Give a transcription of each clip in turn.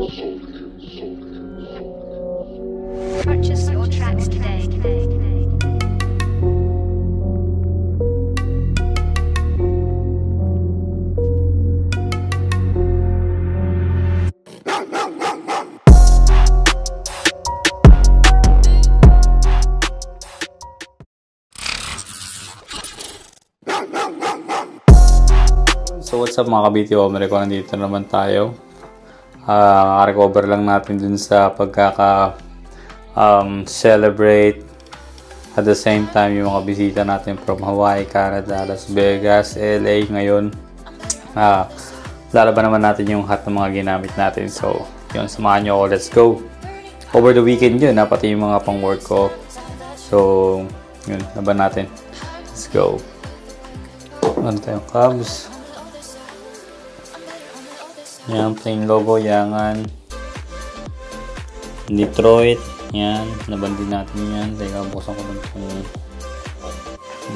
Purchase your tracks today. So what's up mga ka-BTO, Omre ko, nandito naman tayo. Recover lang natin dun sa celebrate at the same time yung mga bisita natin from Hawaii, Canada, Las Vegas, LA ngayon. Lalaban naman natin yung hat ng mga ginamit natin. So yun, samahan nyo ako, let's go. Over the weekend yun, pati yung mga pang work ko. So yun, laban natin. Let's go. Ano tayong Cubs? Yan, plain logo, Yangan. Detroit. Yan, laban din natin yan. Teka, buksan ko lang itong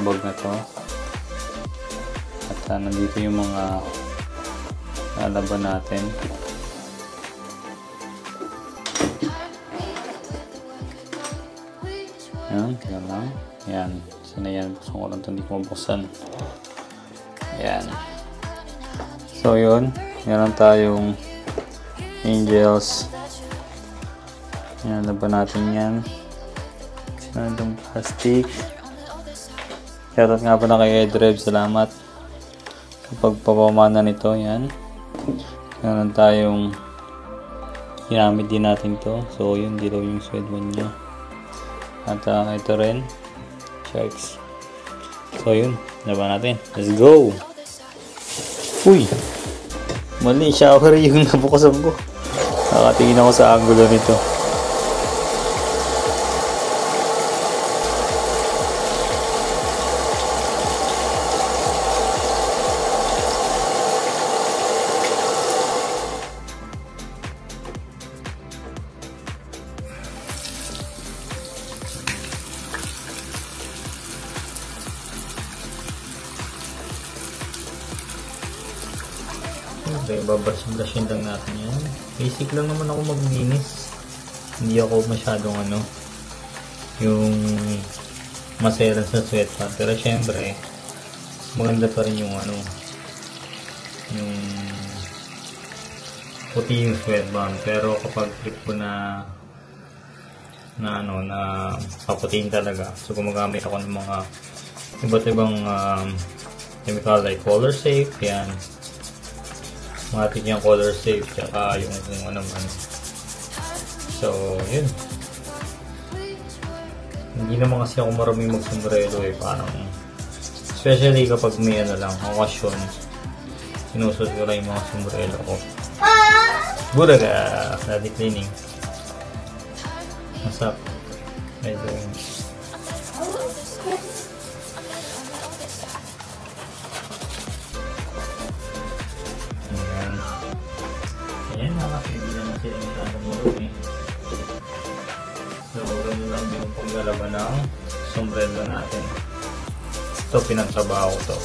bag na to. At nandito yung mga lalaban natin. Yan, teka lang. Yan, sana yan. Buksan ko lang ito, hindi ko mabuksan. Yan. So, yun. Meron tayong Angels. Yan, laban natin yan. Meron itong plastic. Shoutout nga pala kay Edrev. Salamat. Kapag papamana nito, yan. Meron tayong ginamit din natin to. So, yun, dilaw yung sweatband niya. At ito rin. Sharks. So, yun. Laban natin. Let's go! Uy! Mali, shower yung nabukasan ko. Nakatingin ako sa angulo nito. Okay, babrush-brushin lang natin yan. Basic lang naman ako maglinis. Hindi ako masyadong yung maselan sa sweatpants. Pero syempre, maganda pa rin yung yung puti yung sweatband. Pero kapag trip ko na paputiin talaga. So gumagamit ako ng mga iba't ibang chemical like Color Safe, yan. Matik yung Color Safe, tsaka yung kung ano man. So, yun. Hindi naman kasi ako maraming magsombrero parang especially kapag may okasyon, sinusuot ko lang yung mga sombrero ko. Buraga! Daddy cleaning. What's up? How you doing? Ayan, nakakaibigan na sila yung tanong eh. So, gano'n lang yung paglalaban ng sombrero natin. Ito, pinagtrabaho ko to.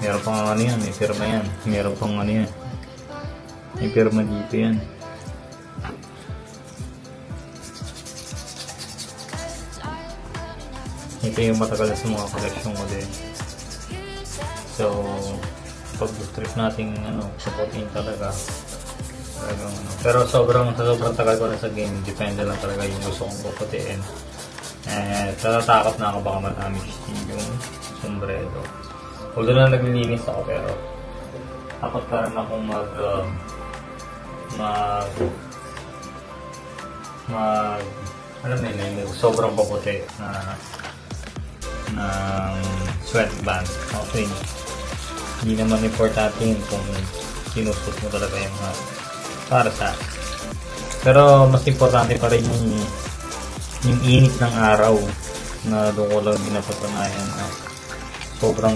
Meron pang yan, may firma yan. Meron pang yan. May firma dito yan. Ito yung matagal sa mga collection ko din. So, pag trip natin saputin talaga. Pero sobrang tagal ko na sa game, depende lang talaga yung gusto kong puputiin. Tatatakot na ako baka matamig yung sombrero. Although na naglilinis ako, pero takot pa rin akong alam mo yun, sobrang paputi na sweatband. Okay. Hindi naman importante yun kung sinusot mo talaga yung para sa akin. Pero mas importante pa rin yung init ng araw na doon ko lang pinapatunayan na sobrang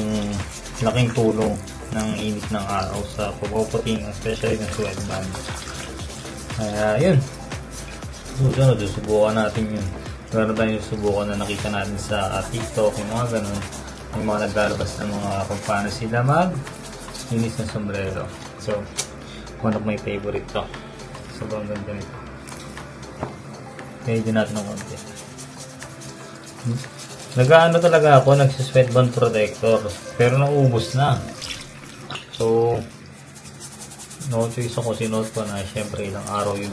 laking tulong ng init ng araw sa pagpuputing, especially ng sweatband. Kaya yun. Susubukan natin yun. Meron tayong susubukan na nakita natin sa TikTok, yung mga ganun. Yung mga naglalabas ng mga kung paano sila mag-linis ng sombrero. So, One of my favorite to. Sobrang ganda nito. Kaya din natin ng konti. Nag-ano talaga ako, nagsisweatband protector. Pero naubos na. So, no choice ako, sinuot ko na syempre ilang araw yung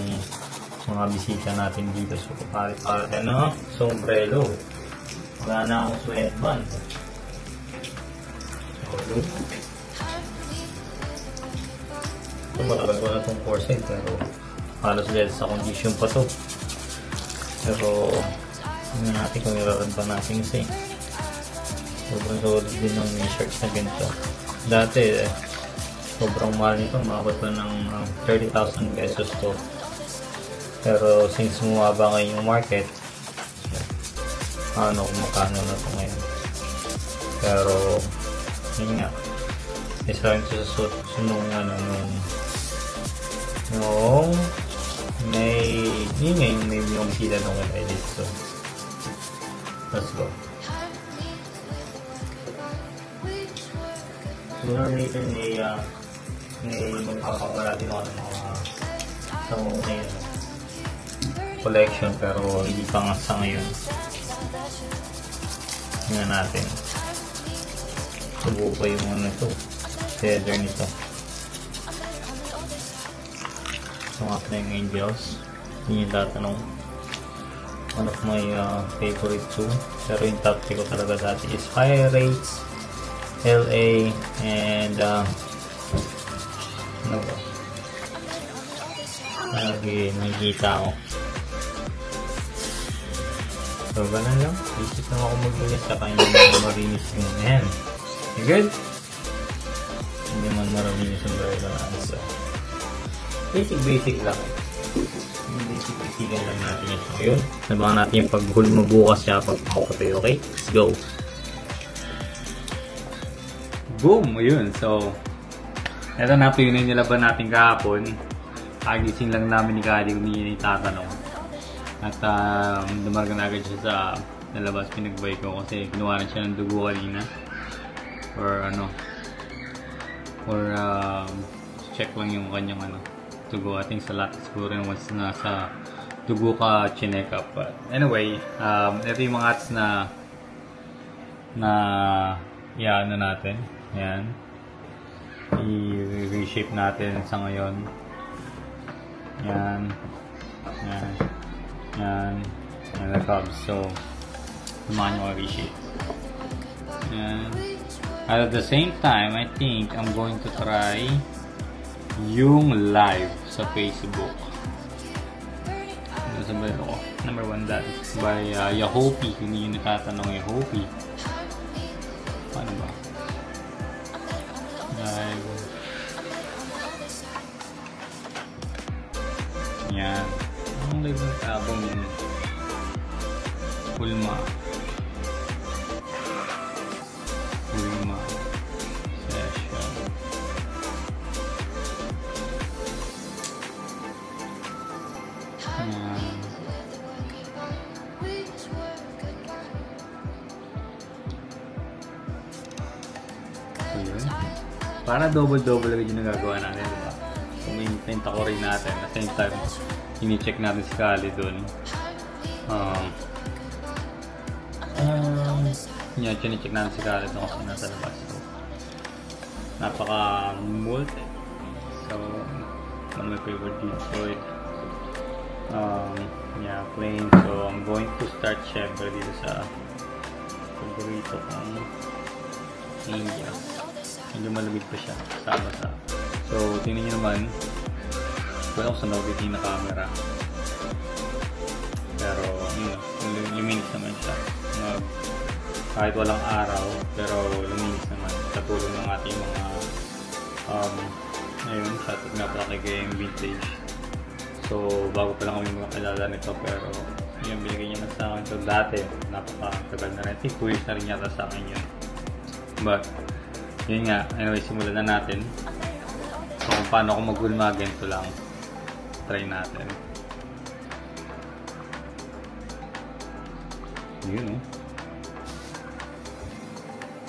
mga bisita natin dito. So, palit-palit na sombrero. Wala na akong sweatband. So, matagal ko na itong foresight pero halos dahil sa condition pa to. Pero, hindi natin kung iraran pa natin kasi sobrang solid din ng shirts na ganito. Dati, sobrang mahal nito, umabot pa ng 30,000 pesos to. Pero since bumaba ngayon yung market, ano kung makano na to ngayon. Pero yun nga, isa rin sa sunong nung may yung sila nung edit. So let's go. Sooner or later may magpapaparating ako ng mga samong na yun collection, pero hindi pa nga sa ngayon. Tingnan natin. Subuko yung ano ito, feather nito. Sungak na yung angels. Hindi yung tatanong. One of my favorite too. Pero yung top 3 ko talaga dati is Pirates, LA, and ano ba? Lagi nakikita ako. So, ganun lang. Isip lang ako maglinis sa kanya na marinis yung yan. You good? Hindi man marinis yung brother na. So, basic lang. Basic lang natin yun. So, yun. Nabangan natin yung paghul mo bukas siya pagpapatay. Okay? Let's go! Boom! Ayun. So, eto na po yun yung nilaban natin kahapon. Kagising lang namin ni Kali kung hindi niya itatanong. At dumarga na agad siya sa nalabas, pinagbay ko kasi kinuha na siya ng dugo kanina or check lang yung kanyang dugo. I think sa lahat siguro once nasa dugo ka chinek up. But anyway, ito yung mga ads na natin. Yan, i-reshape natin sa ngayon. Yan the cubs. So, manual reshape. And at the same time, I think I'm going to try yung live sa Facebook. Ano sabi ko? Number 1 that by Yahopi. Kung hindi yung natatanong Yahopi. Paano ba? Live. Yan. Ang live ng tabong Hulma session. So yun. Para double-double agad yung nagagawa natin, diba? So maintain ako rin natin. At the same time, ini-check natin si Kali dun. Chine-check natin si Kali dun kasi nasa labas. So, napaka-multi. So, one of my favorite Detroit. Plain. So, I'm going to start syempre dito sa paborito kong India. Medyo malamig pa siya. Sama-sama. So, tingnan nyo naman. Wala ko sa nabitin na camera. Pero, luminis naman siya. Kahit walang araw, pero luminis naman. Sa tulong ng ating mga ayun, shoutout nga pala kay Game Vintage. So, bago pa lang kami makakilala nito, pero yun, binigay niya na sa akin ito dati. Napakatagal na rin. I think 2 years na rin yata sa akin yun. But, yun nga, anyway, simulan na natin. So, kung paano ako mag-gulma, ganito lang. Try natin. Yun, oh.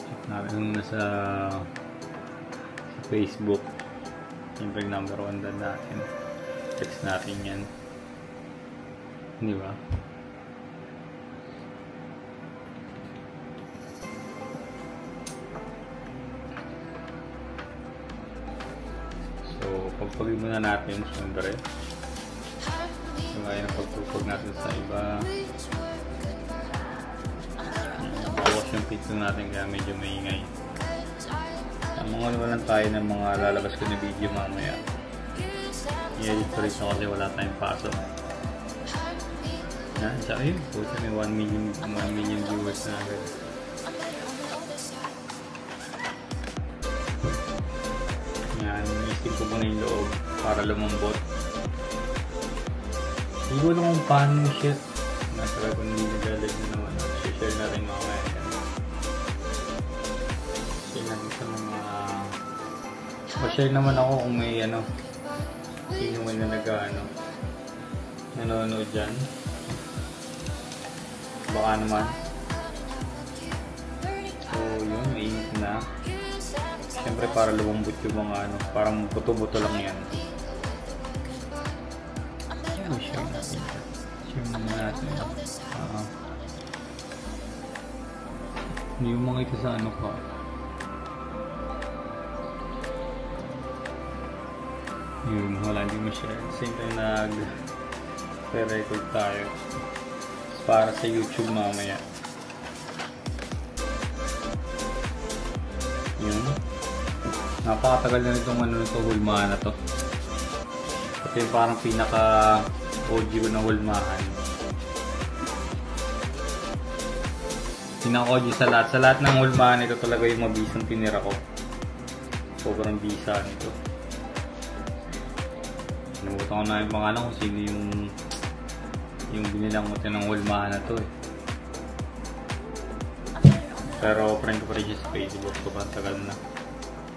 Check natin muna sa Facebook. Siyempre number 1 dan natin. Text natin yan. Di ba? So, pagpagin muna natin, siyempre. So, ngayon ang pagpupag natin sa iba. Bawas yung pito natin kaya medyo maingay. Mga naman tayo ng mga lalabas ko na video mamaya. I-edit ko rin kasi wala tayong pasok. Yan, sa ayun. Puta may 1 million viewers na agad. Yan, isip ko muna yung loob para lumambot. Hindi ko lang kung paano shit. Nasa kung hindi nagalag na naman. Share na rin mamaya. Share natin sa mga... Pa-share naman ako kung may ano. Sino man na nanonood dyan. Baka naman. So yun, mainit na. Siyempre para lumambot yung mga ano. Parang buto-buto lang yan. Share natin. Share naman natin. Hindi yung mga ito sa ano ka. Yun, wala hindi mo share. Same time nag-record tayo para sa YouTube mamaya. Yun. Napakatagal na nitong ano nito, hulmahan na to. Kasi parang pinaka OG ko ng hulmahan. Pinaka OG sa lahat. Sa lahat ng hulmahan ito talaga yung mabisang tinira ko. Sobrang bisa nito. Nabutan ko na yung pangalan kung sino yung binilang ko ng hulmahan na to eh. Pero friend ko pa rin siya sa Facebook ko pa tagal na.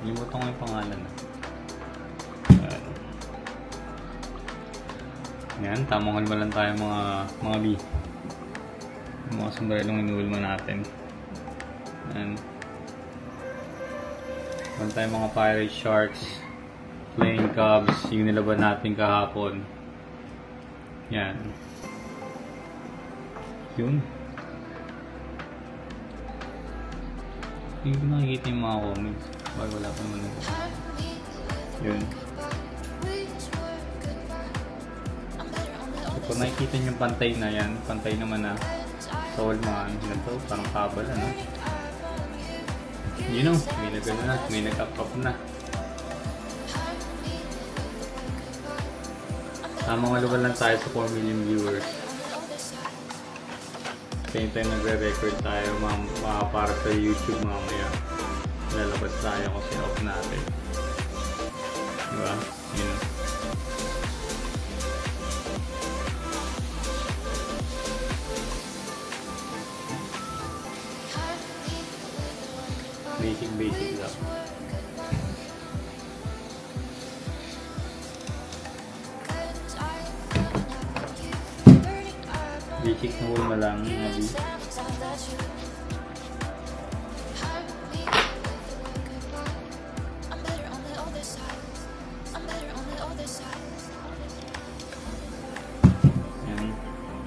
Nabutan ko yung pangalan na. Yan, tamang hulma lang tayo mga B. Mga sumbrelong inuhulma natin. Yan. Meron tayo mga pirate sharks. Playing Cubs, yung nilaban natin kahapon. Yan. Yun. Hindi ko nakikita yung mga comments. Bakit wala pa naman ito. Yun. So, kung nakikita nyo yung pantay na yan, pantay naman na sa hulmahan. Ganito, parang kabal, ano? Yun o, may nagano na, may nag-up na. Mga lugar lang tayo sa 4 million viewers. Same time nagre-record tayo para sa YouTube mamaya. Lalabas tayo kasi off natin. Diba? Yun. Basic lang. Basic na hulma lang, Nabi.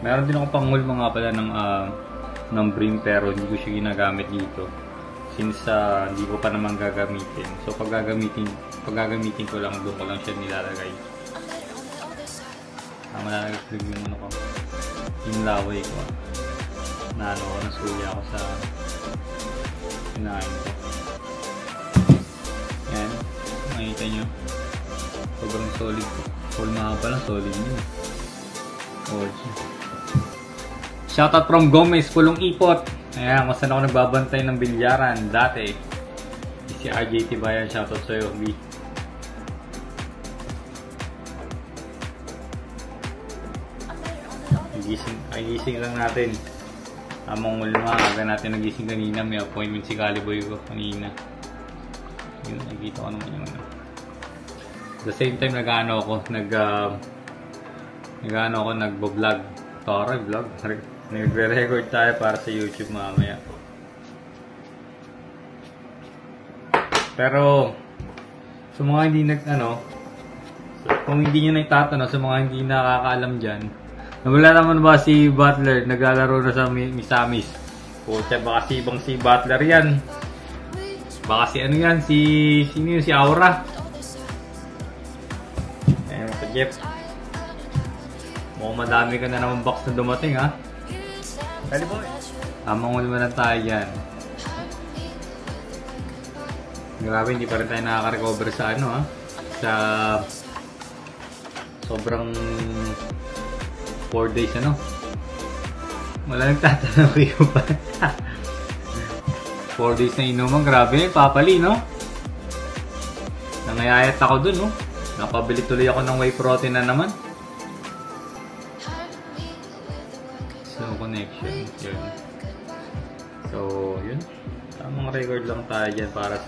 Meron din ako pang hulma nga pala ng brim pero hindi ko siya ginagamit dito. Since hindi ko pa naman gagamitin. So pag gagamitin ko lang, doon ko lang siya nilalagay. Malalagay yung ano ko. Yung laway ko. Nasuya ako sa kinain ko. Yan. Makikita nyo. Sobrang solid. Hulma pala, solid nyo. Shoutout from Gomez, Pulong Ipot. Ayan, kung saan ako nagbabantay ng bilyaran dati. Si RJT Bayan, shoutout sa'yo, B. Gising lang natin. Among ulma, aga natin nagising kanina. May appointment si Caliboy ko kanina. Yun, nakikita ko naman yung ano. The same time, nag-vlog. Tara, vlog. Nagre-record tayo para sa YouTube mamaya. Pero sa mga hindi Kung hindi nyo na itatanong sa mga hindi nakakaalam dyan, wala naman ba si Butler naglalaro na sa Misamis? Pucha, baka si ibang si Butler yan. Baka si ano yan, sino yun, si Aura. Ayan mo Jeff. Mukhang madami ka na naman box na dumating ha. Kali boy. Tamang ulit na tayo dyan. Grabe, hindi pa rin tayo nakaka-recover sa ano ha. Sa sobrang 4 days ano. Wala nagtatanong kayo pa. 4 days na inuman, grabe, papali no. Nangayayat ako dun no. Napabili tuloy ako ng whey protein na naman. So connection, yun. So yun. Tamang record lang tayo dyan para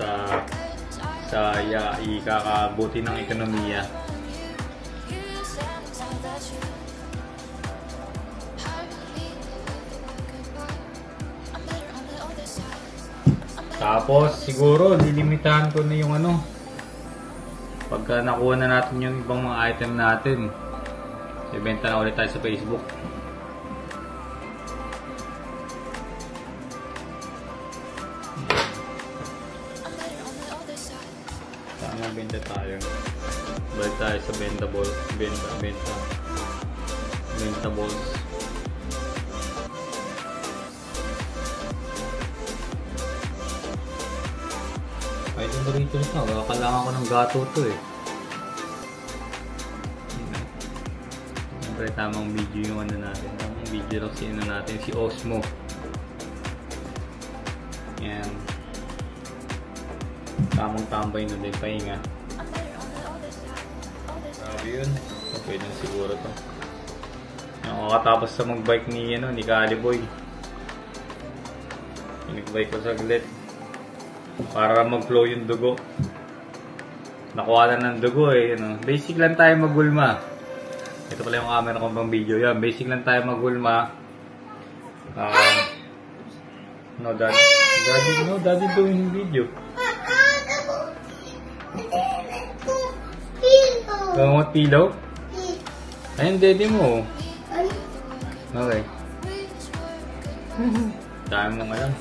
sa ikakabuti ng ekonomiya. Tapos siguro lilimitahan ko na yung ano, pagka nakuha na natin yung ibang mga item natin, ibenta na ulit tayo sa Facebook. Saan benta tayo? Balik tayo sa bentables. Ay, ito burrito nito. Kailangan ko ng gato to eh. Siyempre, tamang video yung ano natin. Tamang video lang si ano natin, si Osmo. Yan. Tamang tambay na din, pahinga. Grabe yun. Okay din siguro to. Yung kakatapos sa mag-bike ni Kaliboy. Nag-bike ko saglit. Para mag-flow yung dugo. Nakuha na ng dugo eh. Ano. Basic lang tayo magulma. Ito pala yung camera kong pang video. Yan, basic lang tayo magulma. No, daddy doing video. Gamot pillow? Ayun, daddy mo. Okay. Dami mong alam.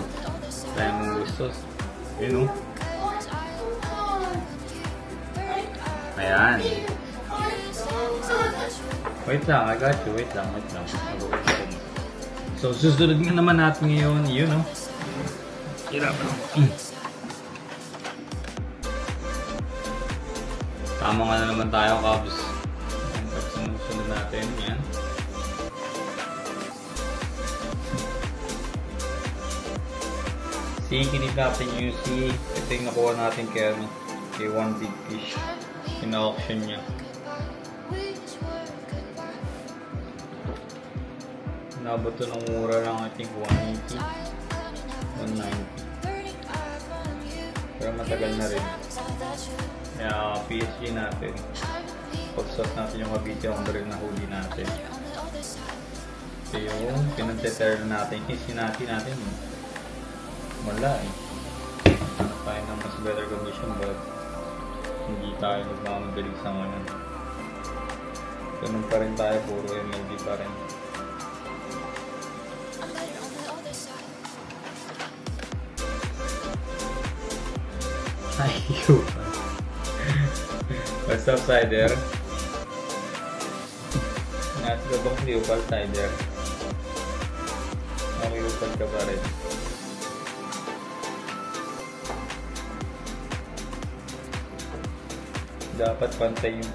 Dami mong gustos. Yun o. Ayan. Wait lang, I got you. Wait lang. So, susunod nga naman natin ngayon, yun o. Hirap na. Tama nga na naman tayo, Cubs. Susunod natin, yan. Kinit natin yung ito yung nakuha natin kay One Big Fish. Ina-auction niya. Nabot to ng mura lang, I think 180, 190. Pero matagal na rin. Kaya PSG natin. Pag-shot natin yung Cavite Hombre na huli natin. Ito yung pinag-tether natin. Cincinnati natin. Wala eh. Hanap tayo ng mas better condition but hindi tayo nagmamagaling sa ngayon. Ganun pa rin tayo, puro MLB pa rin. Ayun. What's up, Sider? Nasa ka bang Cleopal, Sider? Cleopal ka pa rin. Dapat pantay yung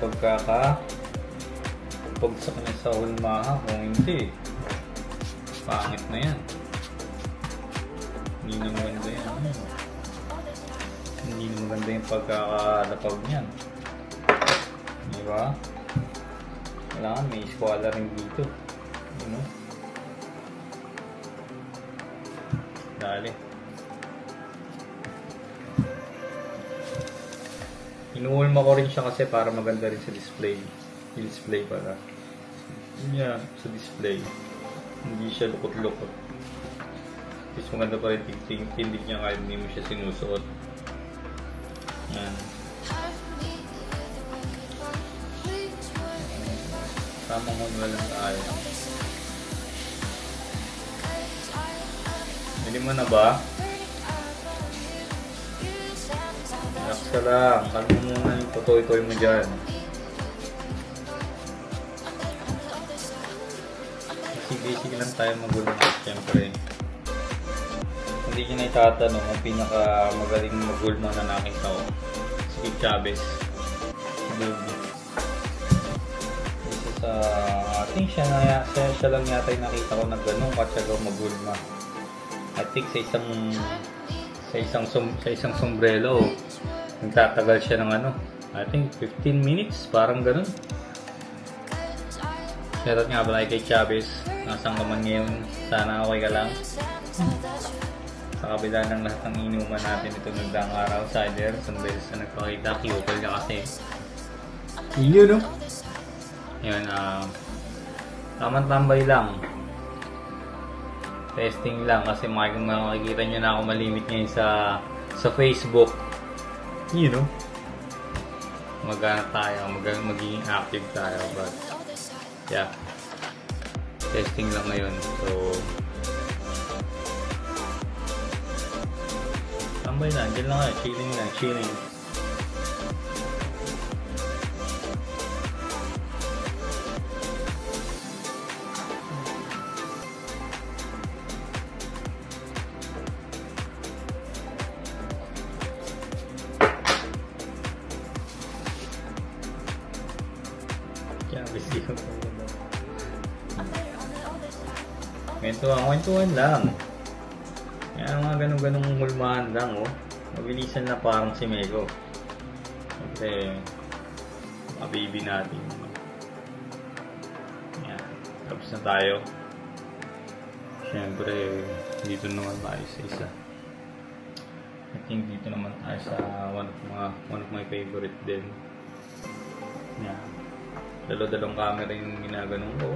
pagsak na sa ulmaha. Kung hindi, pangit na yan. Hindi na maganda yan. Hindi na maganda yung pagkakalapag niyan. Diba? Kailangan may eskwala rin dito. Ano? Dali. Inuulma ko rin siya kasi para maganda rin sa display. Yung display pala. Yeah, sa display. Hindi siya lukot-lukot. Mas maganda pa rin tindig niya kahit hindi mo siya sinusuot. Yan. Tamang hunwa lang tayo. Bili mo na ba? Relax ka lang. Kalma muna yung tutoy-toy mo dyan. Kasi basic lang tayo mag-gulmat. Siyempre. Hindi ko na itatanong ang pinakamagaling mag-gulma na nakita ko. Si Kip Chavez. Isa sa... I think siya lang yata yung nakita ko na ganun katsaga mag-gulma. I think sa isang sombrero nagtatagal siya ng ano, I think 15 minutes, parang ganun. Shoutout nga pala kay Chavez, nasaan ka man ngayon, sana okay ka lang. Sa kabila ng lahat ng inuman natin ito nagdaang araw, cider, isang beses na nagpakita, kiyopal ka kasi. Yun, no? Yun, tamang tambay lang. Testing lang kasi makikita nyo na ako malimit ngayon sa Facebook. You know, magiging active tayo, but yeah, testing lang ngayon. So tambay lang, dyan lang kayo, chilling. Kwentuhan lang. Yan mga ganong hulmahan lang, oh. Mabilisan na parang si Mego. Siyempre, mga baby natin. Yan. Tapos na tayo. Siyempre, dito naman tayo sa isa. I think dito naman tayo sa one of my favorite din. Yan. Dalawang camera yung ginaganong ko.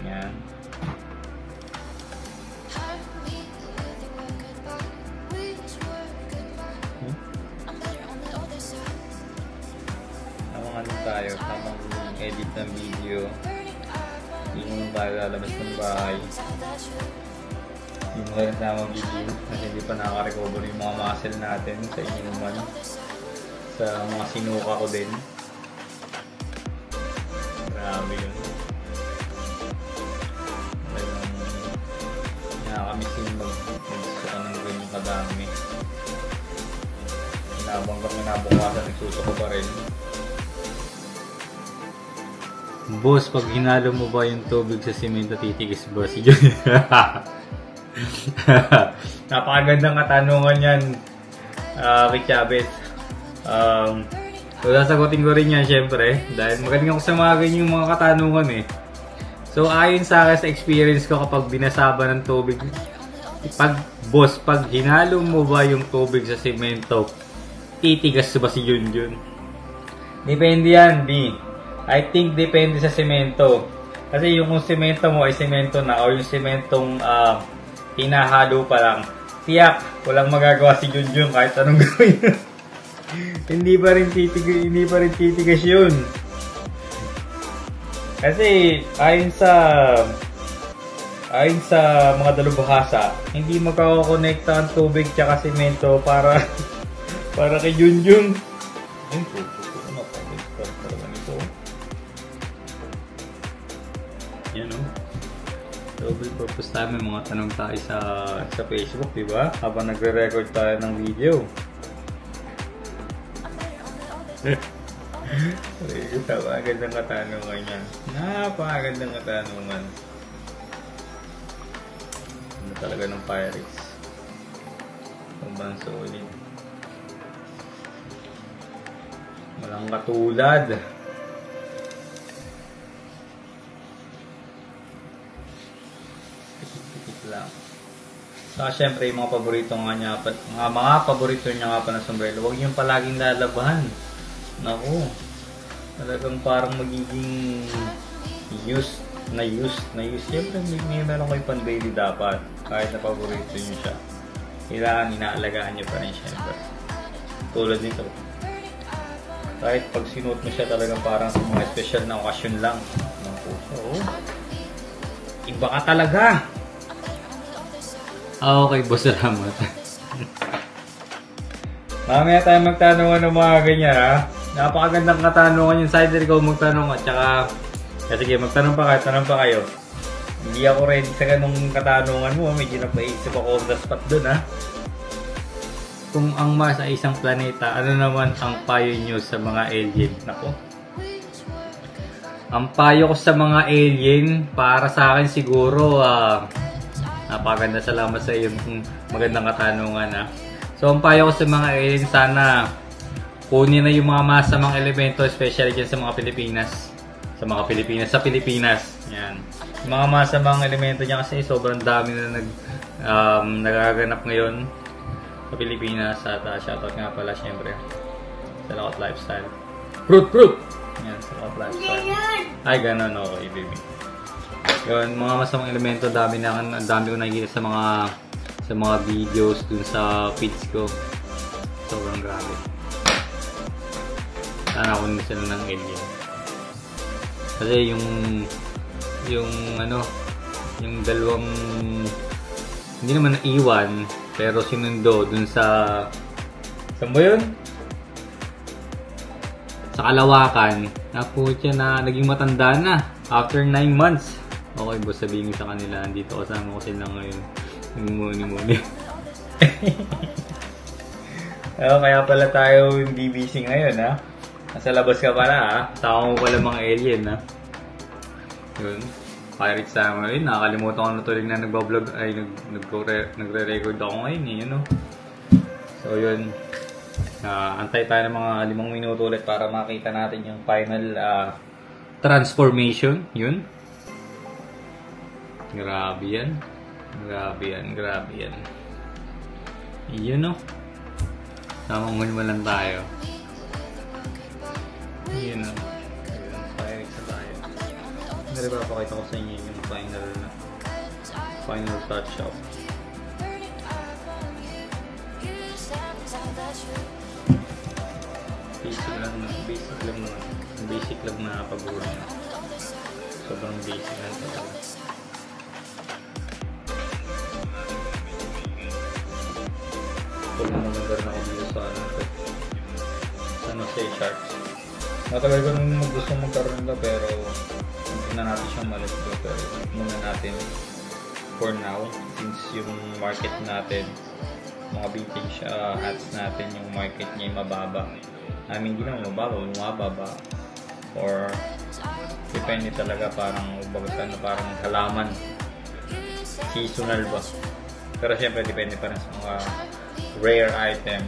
Yan. Tamang edit ng video. Hindi mo tayo lalabas ng bahay. Hindi mo rin tamang video kasi hindi pa nakaka-recover yung mga muscle natin sa inuman. Sa mga sinuka ko din. Grabe yun. Nakakamisin mag-suka ng ganyan kadami. Hinabang kami nabukasan, nagsusuko pa rin. Boss, pag hinalo mo ba yung tubig sa simento, titigis ba si John? Napakagandang katanungan yan, Rick Chavez. So, sasagutin ko rin yan, syempre. Dahil magaling ako sa mga ganyang mga katanungan eh. So, ayon sa akin sa experience ko kapag binasaba ng tubig, pag hinalo mo ba yung tubig sa simento, titigas ba si Junjun? Depende yan, B. I think depende sa semento. Kasi yung semento mo ay semento na o yung sementong hinahalo pa lang, tiyak, walang magagawa si Junjun kahit anong gawin. hindi pa rin titigas yun. Kasi ayon sa mga dalubhasa, hindi magkakakonekta ang tubig tsaka semento para kay Junjun. Yan o. Double purpose tayo, may mga tanong tayo sa Facebook, diba? Habang nagre-record tayo ng video. Napakagandang katanungan yan. Napakagandang katanungan. Ano talaga ng Pirates? Sobrang solid. Walang katulad. Lang. Saka syempre yung mga paborito nga mga paborito niya nga pa na sombrero, huwag niyong palaging lalabahan. Naku, talagang parang magiging used. Syempre may meron kayo pan daily dapat, kahit na paborito niyo siya. Kailangan inaalagaan niyo pa rin syempre. Tulad nito. Kahit pag sinuot mo siya talagang parang sa mga special na okasyon lang. So, iba ka talaga! Okay, boss, salamat. Mamaya tayo magtanungan ng mga ganyan, ha? Napakagandang katanungan yung side ikaw magtanong at saka sige, magtanong pa kayo. Hindi ako ready sa ganung katanungan mo. Medyo napaisip ako on the spot dun, ha? Kung ang Mars ay isang planeta, ano naman ang payo nyo sa mga alien? Nako. Ang payo ko sa mga alien, para sa akin siguro, napakaganda, salamat sa iyong magandang katanungan, ha? So, ang payo ko sa mga alien, sana kunin na yung mga masamang elemento, especially dyan sa mga Pilipinas. Sa Pilipinas. Yan. Yung mga masamang elemento niya kasi sobrang dami na nagaganap ngayon sa Pilipinas. At shoutout nga pala syempre sa Laot Lifestyle. Fruit! Yan, sa Laot Lifestyle. Ay, ganun. Okay, baby. Yun, mga masamang elemento, dami ko nakikita sa mga videos dun sa feeds ko. Sobrang grabe. Sana ako nila sila ng alien. Kasi yung dalawang hindi naman naiwan pero sinundo dun sa saan ba yun? Sa Kalawakan na putya na naging matanda na after 9 months. Okay, boss, sabihin ko sa kanila andito kasama ko sila ngayon. Muni. Kaya pala tayo hindi busy ngayon, ha? Nasa labas ka pala, ha? Tama mo pala mga alien, ha? Yun. Pirates sama rin. Nakakalimutan ko na tuloy na nagbablog. Ay, nagre-record ako ngayon, eh. Yun, no? So, yun. Antay tayo ng mga 5 minuto ulit para makita natin yung final transformation. Yun. Grabe yan. Yun, no? Namangun mo lang tayo. Yun, no? Pirates na tayo. Hindi ba pakita ko sa inyo yung final touch-up. Basic lang na pag-uwi. Sobrang basic lang talaga. Sobrang maganda na ako dito sa San Jose Sharks. Matagal ko nung gusto magkaroon nito pero hindi na natin siyang malit ko. Pero muna natin for now, since yung market natin, mga vintage hats natin, yung market niya mababa. I mean, hindi naman mababa. Or depende talaga, parang parang halaman. Seasonal ba? Pero syempre depende pa rin sa mga rare item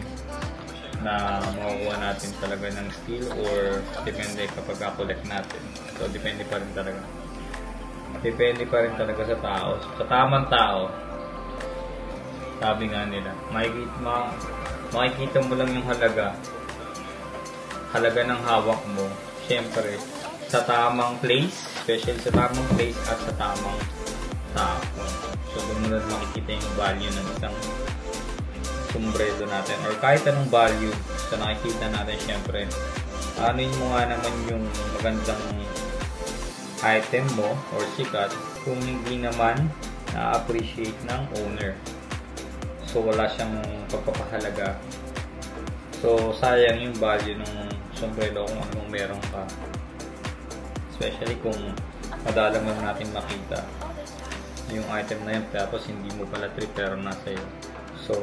na makukuha natin talaga ng steel or depende kapag collect natin. So depende pa rin talaga. Depende pa rin talaga sa tao. Sa tamang tao, sabi nga nila, makikita mo lang yung halaga ng hawak mo. Siyempre, sa tamang place, especially sa tamang place at sa tamang tao. So doon mo na makikita yung value ng isang sombrero natin or kahit anong value sa nakikita natin. Syempre, anuin mo nga naman yung magandang item mo or sikat kung hindi naman na-appreciate ng owner. So wala siyang pagpapahalaga. So sayang yung value ng sombrero kung anong meron ka. Especially kung madalang lang natin makita yung item na yun tapos hindi mo pala trip pero nasa iyo. So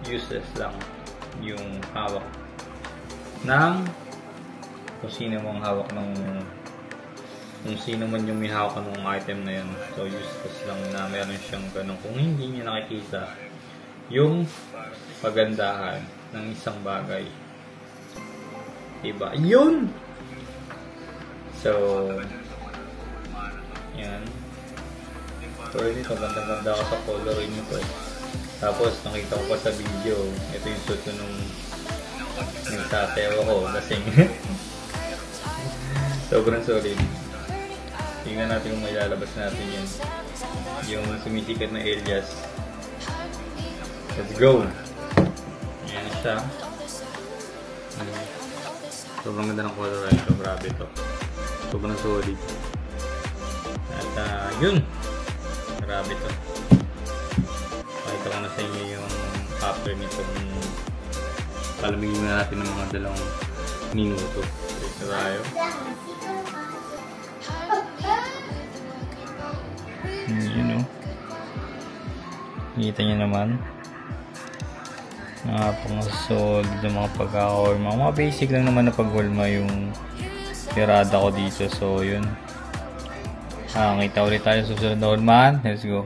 useless lang yung hawak ng kung sino mong hawak ng kung sino man yung may hawak ng item na yun. So useless lang na meron siyang ganun kung hindi niya nakikita yung pagandahan ng isang bagay. Diba? Yun! So yan. So dito, ganda-ganda ako sa coloring nito eh. Tapos nakita ko pa sa video, ito yung suit ko nung nagsasayaw ako lasing. Sobrang solid. Tingnan natin kung may lalabas natin yun. Yung sumisikat na alias. Let's go! Ayan siya. Sobrang ganda ng color ito. Grabe ito. Sobrang solid. At yun. Grabe ito. Pakita ko na sa inyo yung after nito. Palamigin na natin ng mga 2 minuto. Ito tayo. Yun o. Kita nyo naman. Napakasolid ng mga pagkakahulma. Mga basic lang naman na paghulma yung tirada ko dito. So yun. Kita ulit tayo sa susunod na hulmahan. Let's go.